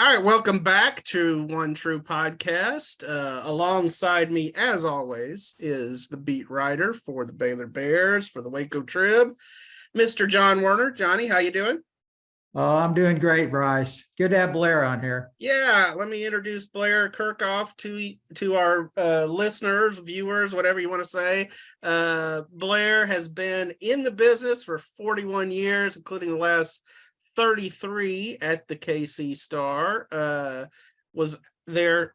All right, welcome back to One True Podcast. Alongside me, as always, is the beat writer for the Baylor Bears for the Waco Trib, Mr. John Werner. Johnny, how you doing? Oh, I'm doing great, Brice. Good to have Blair on here. Yeah, let me introduce Blair Kerkhoff to our listeners, viewers, whatever you want to say. Blair has been in the business for 41 years, including the last 33 at the KC Star. Was there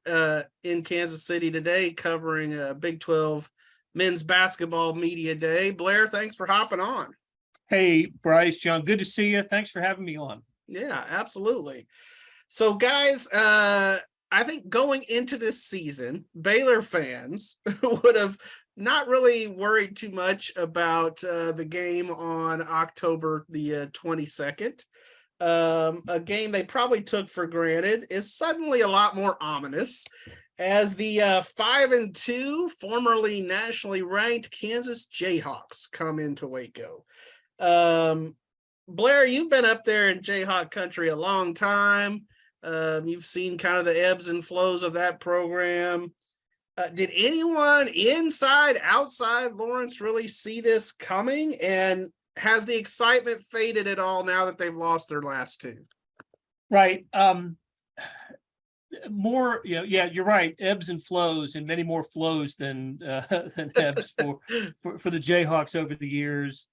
in Kansas City today covering Big 12 men's basketball media day. Blair, thanks for hopping on. Hey, Brice, John, good to see you. Thanks for having me on. Yeah, absolutely. So, guys, I think going into this season, Baylor fans would have not really worried too much about the game on October the 22nd. A game they probably took for granted is suddenly a lot more ominous as the 5-2, formerly nationally ranked Kansas Jayhawks come into Waco. Blair, you've been up there in Jayhawk country a long time. You've seen kind of the ebbs and flows of that program. Did anyone inside, outside Lawrence really see this coming? And has the excitement faded at all now that they've lost their last two? Right. More, yeah, you're right. Ebbs and flows, and many more flows than ebbs for the Jayhawks over the years.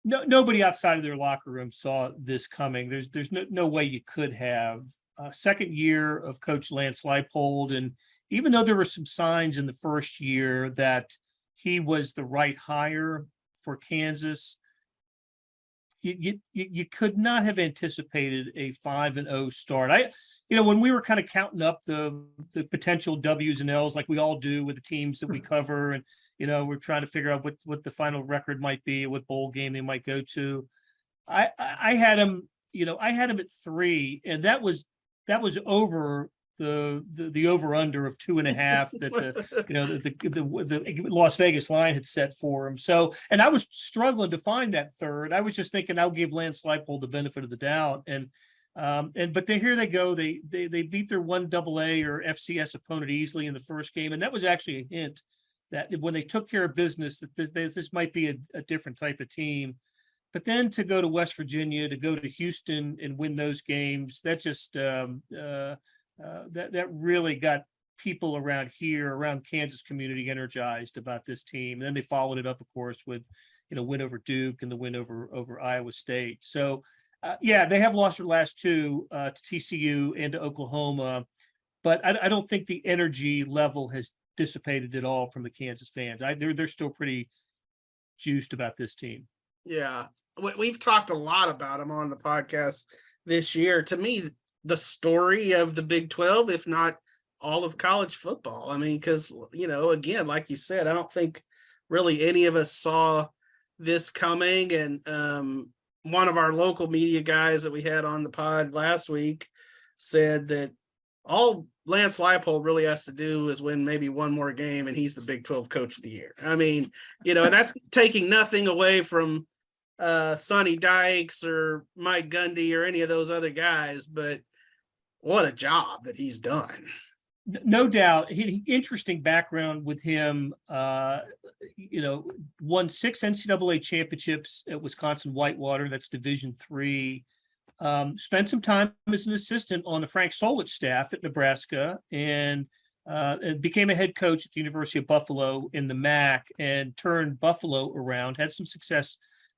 Nobody outside of their locker room saw this coming. There's no way you could have. Second year of Coach Lance Leipold, and even though there were some signs in the first year that he was the right hire for Kansas, you could not have anticipated a 5-0 start. When we were kind of counting up the potential W's and L's like we all do with the teams that we cover, and we're trying to figure out what the final record might be, what bowl game they might go to. I had him, I had him at 3, and that was over the over under of 2.5 that the Las Vegas line had set for him. So, and I was struggling to find that third. I was just thinking I'll give Lance Leipold the benefit of the doubt, but here they go. They beat their 1AA or FCS opponent easily in the first game, and that was actually a hint that when they took care of business, that this might be a different type of team. But then to go to West Virginia, to go to Houston and win those games, that just that really got people around Kansas community energized about this team. And then they followed it up, of course, with win over Duke and the win over Iowa State. So they have lost their last two to TCU and to Oklahoma, but I don't think the energy level has dissipated at all from the Kansas fans. They're still pretty juiced about this team. Yeah, we've talked a lot about them on the podcast this year. To me, the story of the Big 12, if not all of college football. I mean, because, again, like you said, I don't think really any of us saw this coming. And one of our local media guys that we had on the pod last week said that all Lance Leipold really has to do is win maybe one more game, and he's the Big 12 Coach of the Year. I mean, and that's taking nothing away from Sonny Dykes or Mike Gundy or any of those other guys, but what a job that he's done. No doubt. Interesting background with him. Won 6 NCAA championships at Wisconsin Whitewater. That's Division III. Spent some time as an assistant on the Frank Solich staff at Nebraska, and became a head coach at the University of Buffalo in the MAC, and turned Buffalo around, had some success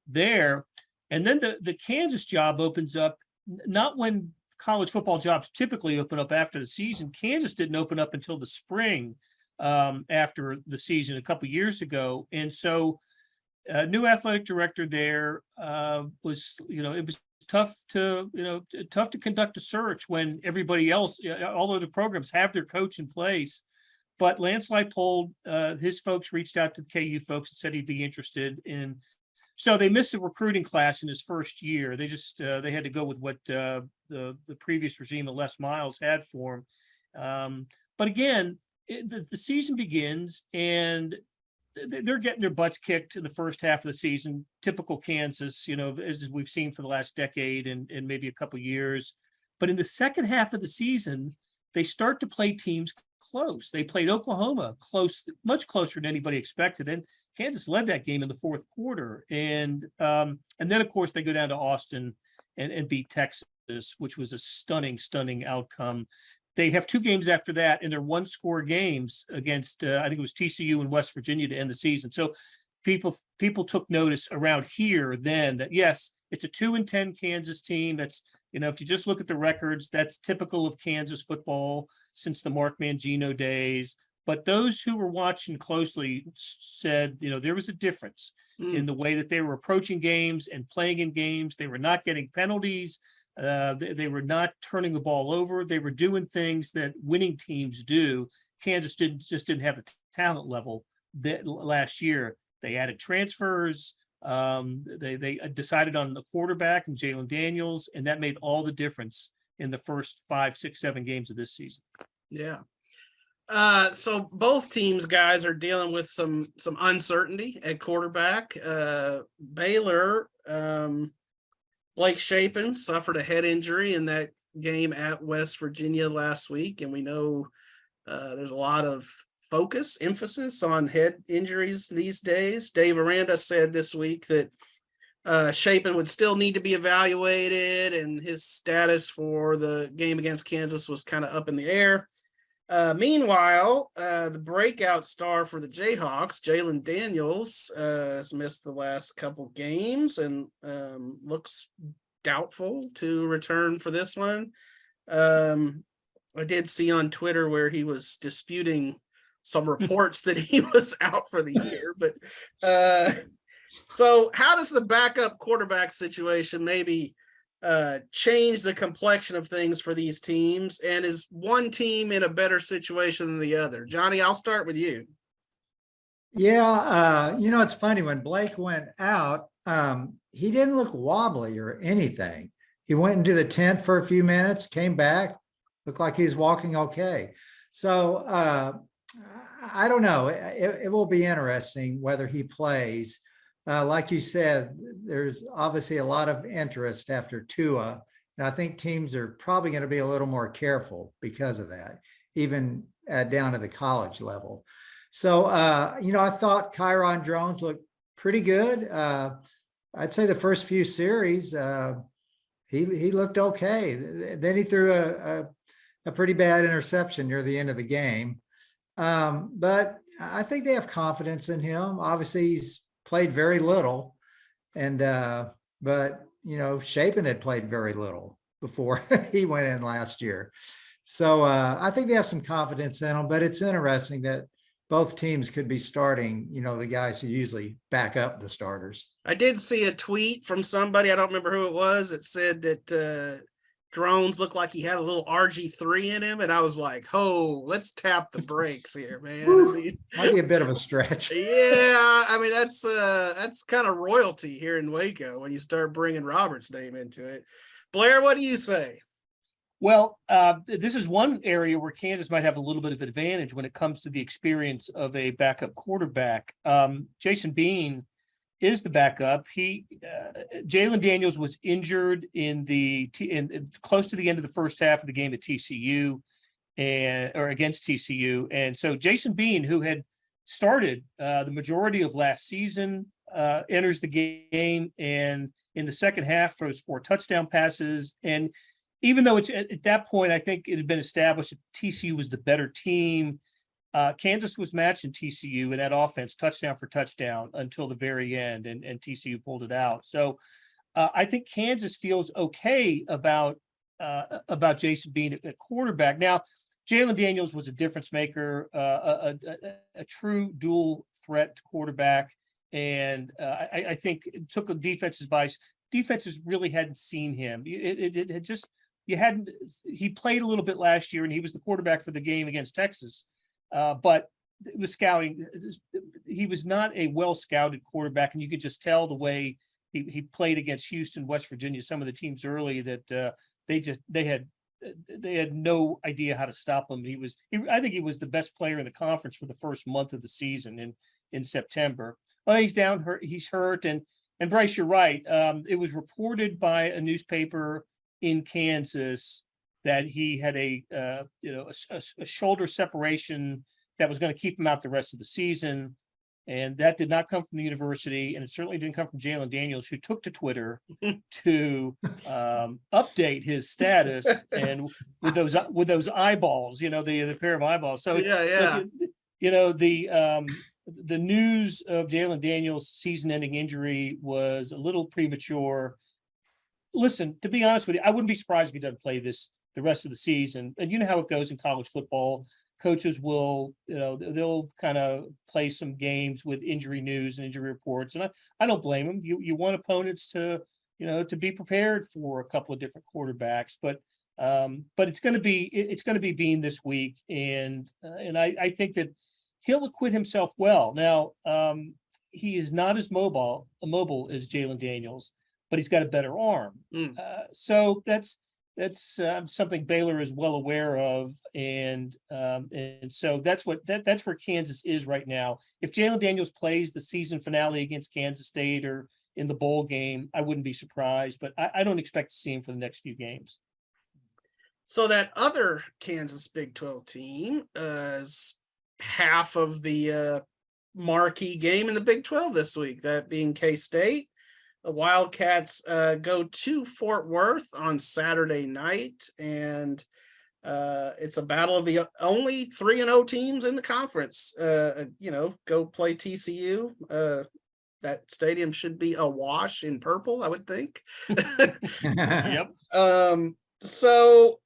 there. And then the Kansas job opens up, not when college football jobs typically open up after the season. Kansas didn't open up until the spring after the season a couple years ago. And so new athletic director there was, it was tough to conduct a search when everybody else, all other programs have their coach in place. But Lance Leipold, his folks reached out to the KU folks and said he'd be interested in. So they missed a recruiting class in his first year. They just they had to go with what the previous regime of Les Miles had for him. But again, the season begins, and they're getting their butts kicked in the first half of the season. Typical Kansas, as we've seen for the last decade and maybe a couple of years. But in the second half of the season, they start to play teams close. They played Oklahoma close, much closer than anybody expected. And Kansas led that game in the fourth quarter. And then, of course, they go down to Austin and beat Texas, which was a stunning outcome. They have 2 games after that, and they're 1-score games against, I think it was TCU and West Virginia to end the season. So people took notice around here then that, yes, it's a 2-10 Kansas team. That's, if you just look at the records, that's typical of Kansas football since the Mark Mangino days. But those who were watching closely said, there was a difference in the way that they were approaching games and playing in games. They were not getting penalties. They were not turning the ball over. They were doing things that winning teams do. Kansas just didn't have the talent level that last year. They added transfers. They decided on the quarterback and Jalen Daniels, and that made all the difference in the first 5, 6, 7 games of this season. Yeah. So both teams, guys, are dealing with some uncertainty at quarterback. Baylor, Blake Shapen suffered a head injury in that game at West Virginia last week, and we know there's a lot of emphasis on head injuries these days. Dave Aranda said this week that Shapen would still need to be evaluated, and his status for the game against Kansas was kind of up in the air. Meanwhile, the breakout star for the Jayhawks, Jalen Daniels, has missed the last couple games and looks doubtful to return for this one. I did see on Twitter where he was disputing some reports that he was out for the year, but so how does the backup quarterback situation maybe change the complexion of things for these teams? And is one team in a better situation than the other? Johnny, I'll start with you. Yeah, it's funny, when Blake went out, he didn't look wobbly or anything. He went into the tent for a few minutes, came back, looked like he's walking okay. So I don't know. It will be interesting whether he plays. Like you said, there's obviously a lot of interest after Tua, and I think teams are probably going to be a little more careful because of that, even down to the college level. So, I thought Kyron Drones looked pretty good. I'd say the first few series, he looked okay. Then he threw a pretty bad interception near the end of the game. But I think they have confidence in him. Obviously, he's played very little, and but Shapen had played very little before he went in last year. So I think they have some confidence in him, but it's interesting that both teams could be starting, the guys who usually back up the starters. I did see a tweet from somebody, I don't remember who it was. It said that Drones looked like he had a little RG3 in him, and I was like, let's tap the brakes here, man. Might be a bit of a stretch. Yeah, that's kind of royalty here in Waco when you start bringing Robert's name into it. Blair, what do you say? Well, this is one area where Kansas might have a little bit of advantage when it comes to the experience of a backup quarterback. Jason Bean is the backup. Jalen Daniels was injured in close to the end of the first half of the game at TCU or against TCU. And so Jason Bean, who had started the majority of last season, enters the game, and in the second half throws 4 touchdown passes. And even though it's at that point, I think it had been established that TCU was the better team, Kansas was matching TCU in that offense touchdown for touchdown until the very end, and TCU pulled it out. So I think Kansas feels okay about Jason being a quarterback. Now, Jalen Daniels was a difference maker, a true dual threat quarterback, and I think it took a defense's bias. Defenses really hadn't seen him. It had just he played a little bit last year, and he was the quarterback for the game against Texas. But it was scouting. He was not a well-scouted quarterback, and you could just tell the way he played against Houston, West Virginia, some of the teams early, that they had no idea how to stop him. I think he was the best player in the conference for the first month of the season in September. Well, he's hurt, and Brice, you're right. It was reported by a newspaper in Kansas that he had a shoulder separation that was going to keep him out the rest of the season. And that did not come from the university, and it certainly didn't come from Jalen Daniels, who took to Twitter to update his status, and with those eyeballs, the pair of eyeballs. So yeah. Look, the news of Jalen Daniels' season-ending injury was a little premature. Listen, to be honest with you, I wouldn't be surprised if he doesn't play the rest of the season. And you know how it goes in college football. Coaches will, they'll kind of play some games with injury news and injury reports. And I don't blame them. You want opponents to be prepared for a couple of different quarterbacks, but it's going to be Bean this week. And I think that he'll acquit himself well. Now, he is not as mobile as Jalen Daniels, but he's got a better arm. So that's something Baylor is well aware of, and so that's where Kansas is right now. If Jalen Daniels plays the season finale against Kansas State or in the bowl game, I wouldn't be surprised, but I don't expect to see him for the next few games. So that other Kansas Big 12 team is half of the marquee game in the Big 12 this week, that being K-State. The Wildcats go to Fort Worth on Saturday night, and it's a battle of the only 3-0 teams in the conference. Go play TCU. That stadium should be awash in purple, I would think. Yep. So,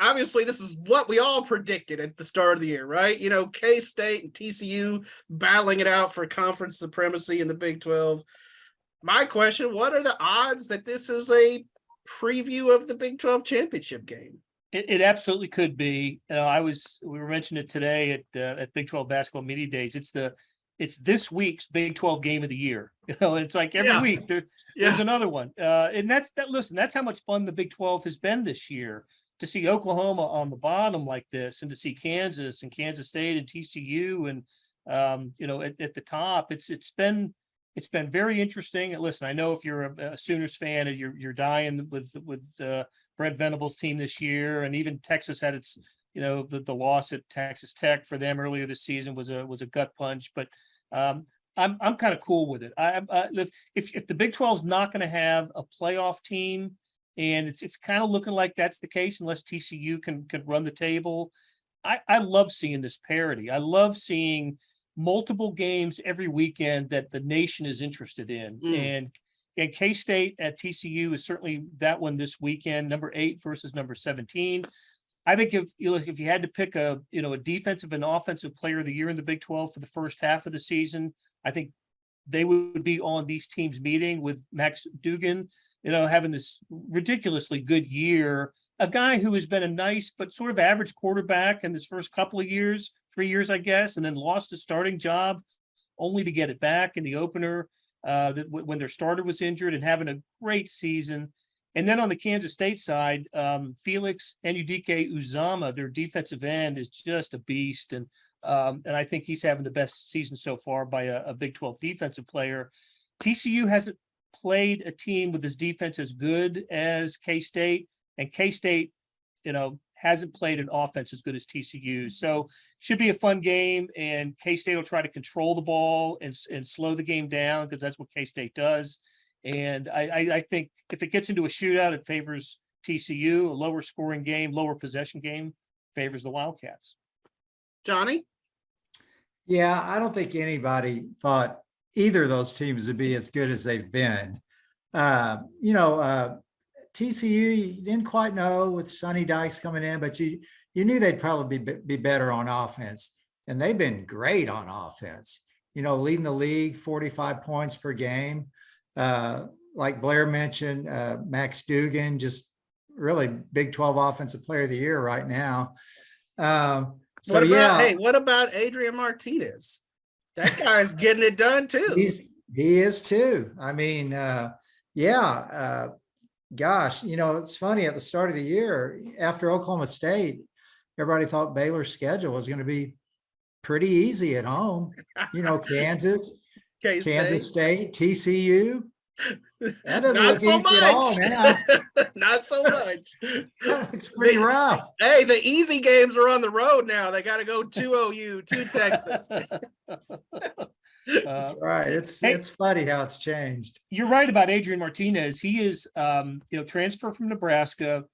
obviously this is what we all predicted at the start of the year, right? K-State and TCU battling it out for conference supremacy in the Big 12. My question, what are the odds that this is a preview of the Big 12 championship game? It absolutely could be. We were mentioning it today at Big 12 basketball media days. It's this week's Big 12 game of the year. It's like every week there's another one. And that's how much fun the Big 12 has been this year, to see Oklahoma on the bottom like this, and to see Kansas and Kansas State and TCU and at the top. It's been very interesting. Listen, I know if you're a Sooners fan and you're dying with Brent Venables' team this year, and even Texas had its, the loss at Texas Tech for them earlier this season was a gut punch. But I'm kind of cool with it. If the Big 12 is not going to have a playoff team, and it's kind of looking like that's the case unless TCU can run the table, I love seeing this parity. I love seeing multiple games every weekend that the nation is interested in. And K-State at TCU is certainly that one this weekend, number 8 versus number 17. I think if you had to pick a defensive and offensive player of the year in the Big 12 for the first half of the season, I think they would be on these teams meeting, with Max Duggan, having this ridiculously good year. A guy who has been a nice but sort of average quarterback in his first couple of years, 3 years, I guess, and then lost his starting job only to get it back in the opener when their starter was injured, and having a great season. And then on the Kansas State side, Felix Anudike-Uzomah, their defensive end, is just a beast. And I think he's having the best season so far by a Big 12 defensive player. TCU hasn't played a team with his defense as good as K-State, and K-State, hasn't played an offense as good as TCU. So should be a fun game, and K-State will try to control the ball and slow the game down, because that's what K-State does. And I think if it gets into a shootout, it favors TCU. A lower scoring game, lower possession game favors the Wildcats. Johnny? Yeah, I don't think anybody thought either of those teams would be as good as they've been. TCU, you didn't quite know with Sonny Dykes coming in, but you knew they'd probably be better on offense. And they've been great on offense, leading the league 45 points per game. Like Blair mentioned, Max Duggan, just really Big 12 Offensive Player of the Year right now. What about Adrian Martinez? That guy's getting it done too. He is too. I mean, gosh, it's funny, at the start of the year, after Oklahoma State, everybody thought Baylor's schedule was going to be pretty easy at home. Kansas State, TCU, That doesn't Not look so easy at all much. now. Not so much. That looks pretty rough. Hey, the easy games are on the road now. They got to go to OU, to Texas. That's right. It's funny how it's changed. You're right about Adrian Martinez. He is, transfer from Nebraska,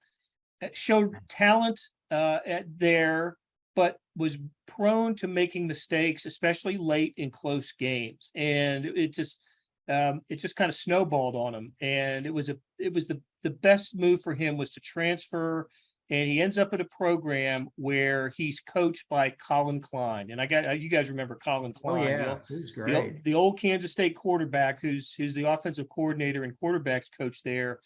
showed talent there, but was prone to making mistakes, especially late in close games, and it just kind of snowballed on him. And it was the best move for him was to transfer, and he ends up at a program where he's coached by Colin Klein. And you guys remember Colin Klein? Oh yeah, he's great. The old Kansas State quarterback who's the offensive coordinator and quarterbacks coach there.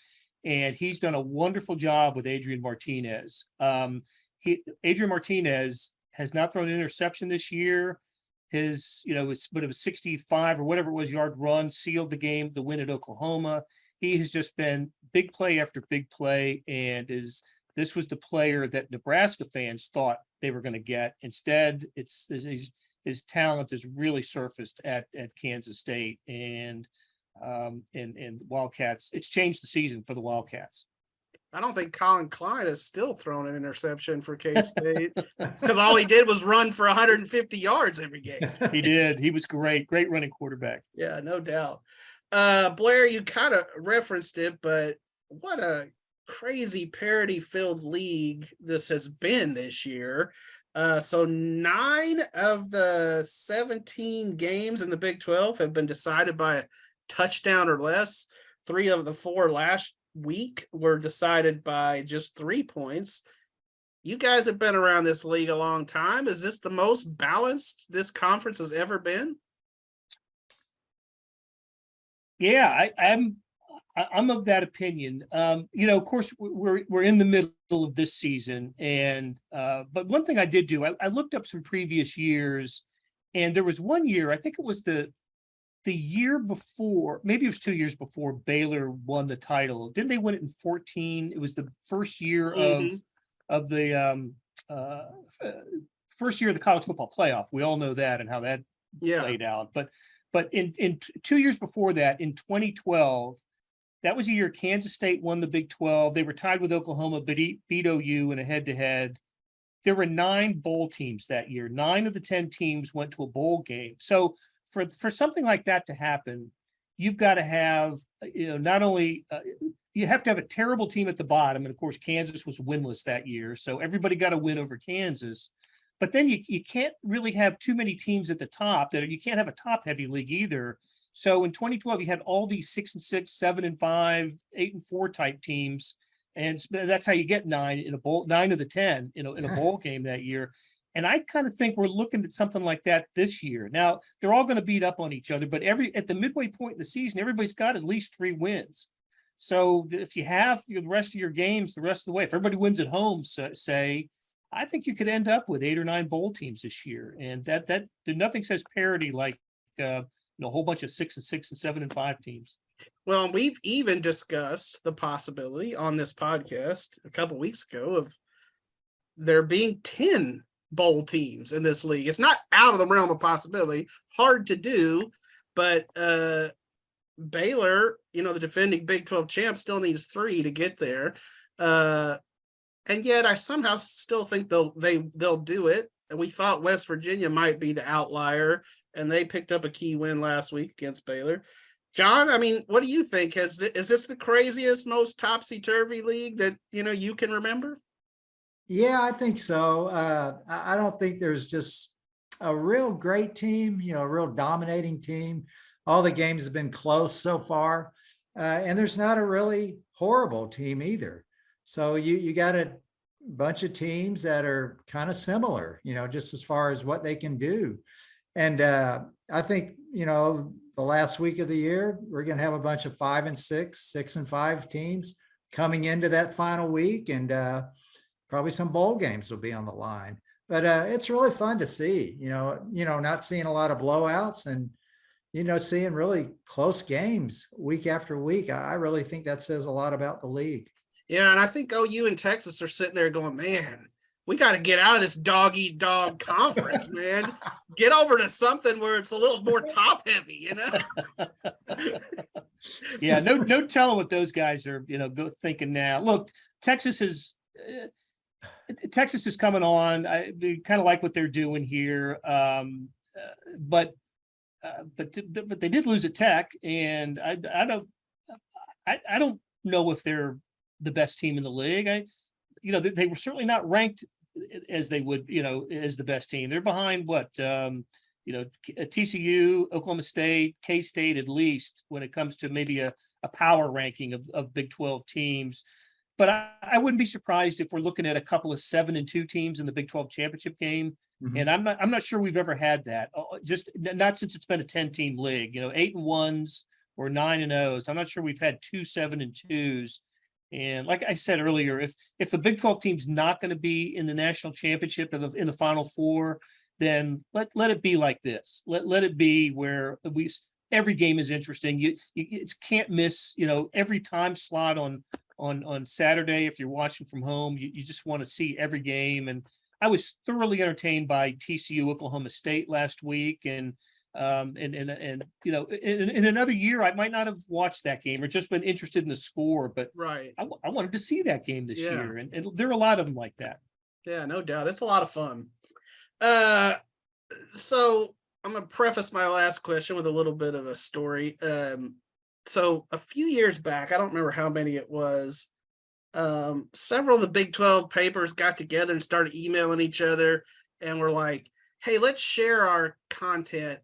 And he's done a wonderful job with Adrian Martinez. Adrian Martinez has not thrown an interception this year. His, it was 65 or whatever it was yard run sealed the game, the win at Oklahoma. He has just been big play after big play, and this was the player that Nebraska fans thought they were going to get. Instead, his talent has really surfaced at Kansas State, and Wildcats. It's changed the season for the Wildcats. I don't think Colin Klein has still thrown an interception for K-State because all he did was run for 150 yards every game. He did. He was great running quarterback. Yeah, no doubt. Blair, you kind of referenced it, but what a crazy parity-filled league this has been this year. So 9 of the 17 games in the Big 12 have been decided by a touchdown or less. 3 of the 4 last week were decided by just 3 points. You guys have been around this league a long time. Is this the most balanced this conference has ever been? Yeah, I'm of that opinion. Of course, we're in the middle of this season, and but one thing I did do, I looked up some previous years, and there was one year, I think it was the year before, maybe it was 2 years before Baylor won the title. Didn't they win it in 2014? It was the first year of the first year of the college football playoff. We all know that and how that played out. But in 2 years before that, in 2012, that was a year Kansas State won the Big 12. They were tied with Oklahoma, but beat OU in a head-to-head. There were 9 bowl teams that year. 9 of the 10 teams went to a bowl game. So for something like that to happen, you've got to have, not only you have to have a terrible team at the bottom. And of course, Kansas was winless that year. So everybody got a win over Kansas. But then you can't really have too many teams at the top. You can't have a top-heavy league either. So in 2012, you had all these 6-6, 7-5, 8-4 type teams, and that's how you get 9 in a bowl, 9 of the 10 in a bowl game that year. And I kind of think we're looking at something like that this year. Now they're all going to beat up on each other, but at the midway point in the season, everybody's got at least 3 wins. So if you have the rest of your games the rest of the way, if everybody wins at home, say, I think you could end up with 8 or 9 bowl teams this year, and that nothing says parity like a whole bunch of 6-6 and 7-5 teams. Well, we've even discussed the possibility on this podcast a couple weeks ago of there being 10 bowl teams in this league. It's not out of the realm of possibility, hard to do, but Baylor, the defending Big 12 champ, still needs 3 to get there. And yet I somehow still think they'll do it. And we thought West Virginia might be the outlier, and they picked up a key win last week against Baylor. John, I mean, what do you think? Is this the craziest, most topsy-turvy league that, you can remember? Yeah, I think so. I don't think there's just a real great team, a real dominating team. All the games have been close so far. And there's not a really horrible team either. So you got a bunch of teams that are kind of similar, just as far as what they can do. And I think, the last week of the year, we're going to have a bunch of 5-6, 6-5 teams coming into that final week, and probably some bowl games will be on the line. But it's really fun to see, not seeing a lot of blowouts and, seeing really close games week after week. I really think that says a lot about the league. Yeah, and I think OU and Texas are sitting there going, man, we got to get out of this dog-eat-dog conference, man. Get over to something where it's a little more top-heavy, Yeah, no telling what those guys are, thinking now. Look, Texas is coming on. I kind of like what they're doing here, but they did lose at Tech, and I don't know if they're the best team in the league. They were certainly not ranked as they would, as the best team. They're behind what TCU, Oklahoma State, K-State, at least when it comes to maybe a power ranking of Big 12 teams. But I wouldn't be surprised if we're looking at a couple of 7-2 teams in the Big 12 championship game. Mm-hmm. And I'm not sure we've ever had that. Just not since it's been a 10-team league. 8-1s or 9-0s. I'm not sure we've had 2 7-2s. And like I said earlier, if the Big 12 team's not going to be in the national championship or in the Final Four, then let it be like this. Let it be where every game is interesting. You can't miss, every time slot on Saturday. If you're watching from home, you just want to see every game. And I was thoroughly entertained by TCU Oklahoma State last week, and in another year I might not have watched that game or just been interested in the score, but right, I wanted to see that game this year, and there are a lot of them like that. Yeah, no doubt, it's a lot of fun. So I'm gonna preface my last question with a little bit of a story. So a few years back, I don't remember how many it was, several of the Big 12 papers got together and started emailing each other and were like, hey, let's share our content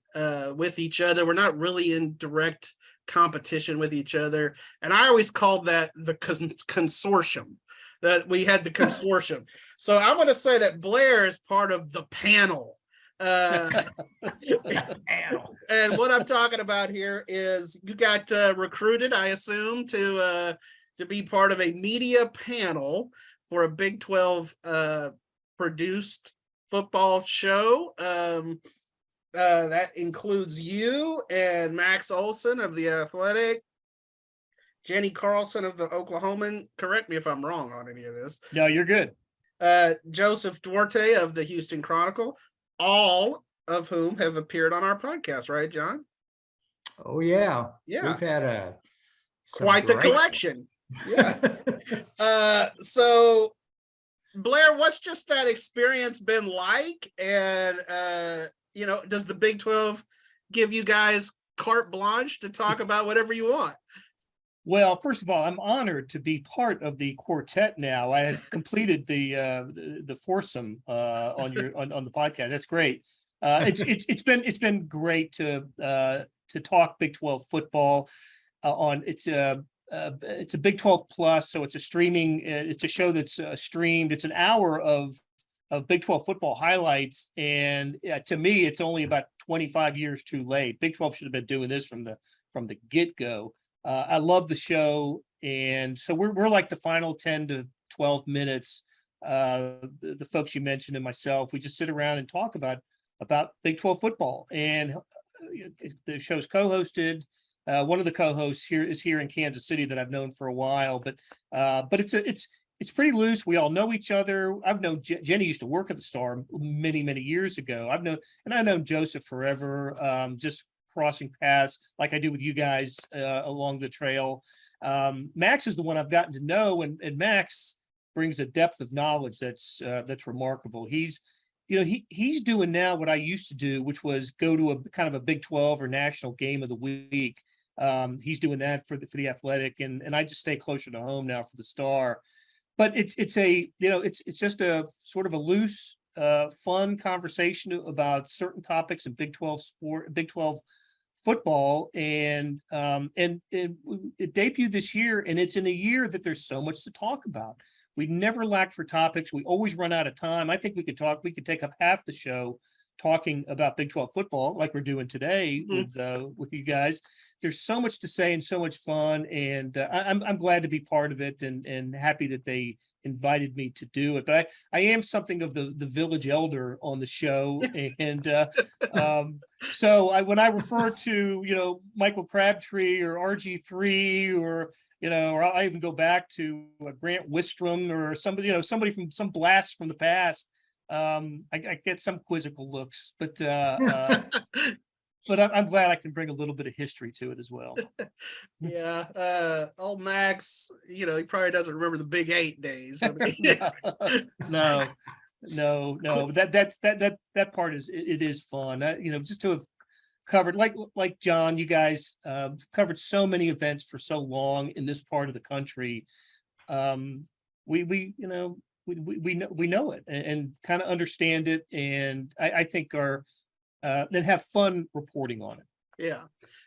with each other. We're not really in direct competition with each other. And I always called that the consortium, that we had the consortium. So I'm going to say that Blair is part of the panel. And what I'm talking about here is you got recruited, I assume, to be part of a media panel for a Big 12 produced football show. That includes you and Max Olson of The Athletic, Jenny Carlson of the Oklahoman. Correct me if I'm wrong on any of this. No, you're good. Joseph Duarte of the Houston Chronicle, all of whom have appeared on our podcast, right, John? Oh, yeah. Yeah. We've had quite the collection. Yeah. So Blair, what's just that experience been like? And, does the Big 12 give you guys carte blanche to talk about whatever you want? Well, first of all, I'm honored to be part of the quartet now. I have completed the foursome on the podcast. That's great. It's been great to talk Big 12 football it's a Big 12 plus, so it's a streaming. It's a show that's streamed. It's an hour of Big 12 football highlights, and to me, it's only about 25 years too late. Big 12 should have been doing this from the get-go. I love the show, and so we're like the final 10 to 12 minutes. The folks you mentioned and myself, we just sit around and talk about Big 12 football, and the show's co-hosted. One of the co-hosts is here in Kansas City that I've known for a while, but it's pretty loose. We all know each other. I've known Jenny used to work at the Star many years ago. I've known Joseph forever. Just crossing paths like I do with you guys along the trail. Max is the one I've gotten to know, and Max brings a depth of knowledge that's remarkable. He's doing now what I used to do, which was go to a kind of a Big 12 or national game of the week. He's doing that for the Athletic, and I just stay closer to home now for the Star. But it's just a sort of a loose, fun conversation about certain topics in Big 12 sport, Big 12 football, and it debuted this year, and it's in a year that there's so much to talk about. We never lack for topics. We always run out of time. I think we could take up half the show talking about Big 12 football like we're doing today with you guys. There's so much to say and so much fun, and I'm glad to be part of it, and happy that they invited me to do it. But I am something of the village elder on the show, and so when I refer to Michael Crabtree or RG3 or I even go back to Grant Wistrom or somebody from some blast from the past. I get some quizzical looks, but but I'm glad I can bring a little bit of history to it as well. Yeah. Old Max, he probably doesn't remember the Big 8 days. I mean, No. But that part it is fun. Just to have covered like John, you guys covered so many events for so long in this part of the country. We know it and kind of understand it, and I think are then have fun reporting on it. Yeah.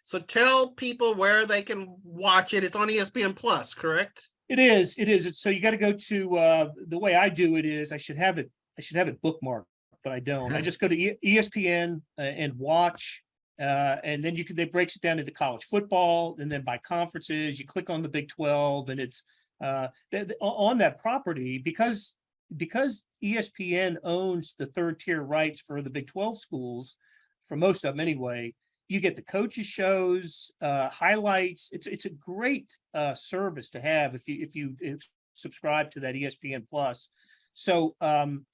So tell people where they can watch it. It's on ESPN Plus, correct? It is. So you got to go to the way I do it is I should have it bookmarked, but I don't. I just go to ESPN and watch, and then it breaks it down into college football, and then by conferences. You click on the Big 12, and it's on that property because ESPN owns the third tier rights for the Big 12 schools, for most of them anyway. You get the coaches shows, highlights. It's a great service to have if you subscribe to that ESPN Plus. So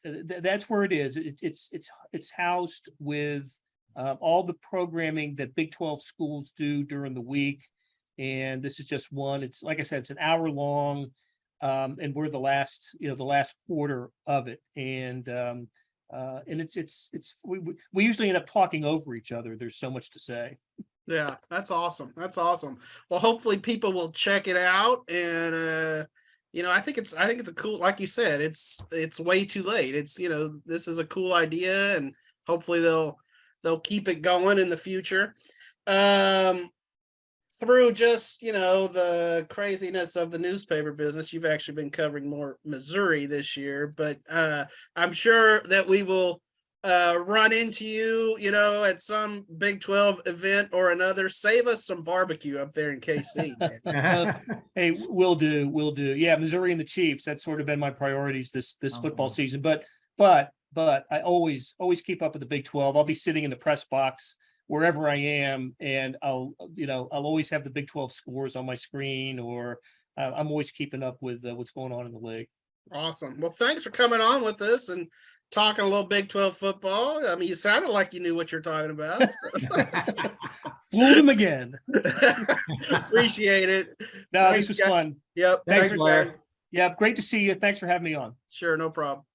that's where it is. It's housed with all the programming that Big 12 schools do during the week, and this is just one. It's like I said, it's an hour long, and we're the last quarter of it, and we usually end up talking over each other. There's so much to say. Yeah, that's awesome. Well, hopefully people will check it out, and I think it's a cool, like you said, it's way too late. It's this is a cool idea, and hopefully they'll keep it going in the future. Through just the craziness of the newspaper business, you've actually been covering more Missouri this year, but I'm sure that we will run into you at some Big 12 event or another. Save us some barbecue up there in KC. Hey, we'll do. Yeah, Missouri and the Chiefs, that's sort of been my priorities this football season, but I always keep up with the Big 12. I'll be sitting in the press box wherever I am, and I'll always have the Big 12 scores on my screen, or I'm always keeping up with what's going on in the league. Awesome. Well, thanks for coming on with us and talking a little Big 12 football. I mean, you sounded like you knew what you're talking about. Fooled him again. Appreciate it. No, this was fun. Yep. Thanks, Blair. Yeah, great to see you. Thanks for having me on. Sure, no problem.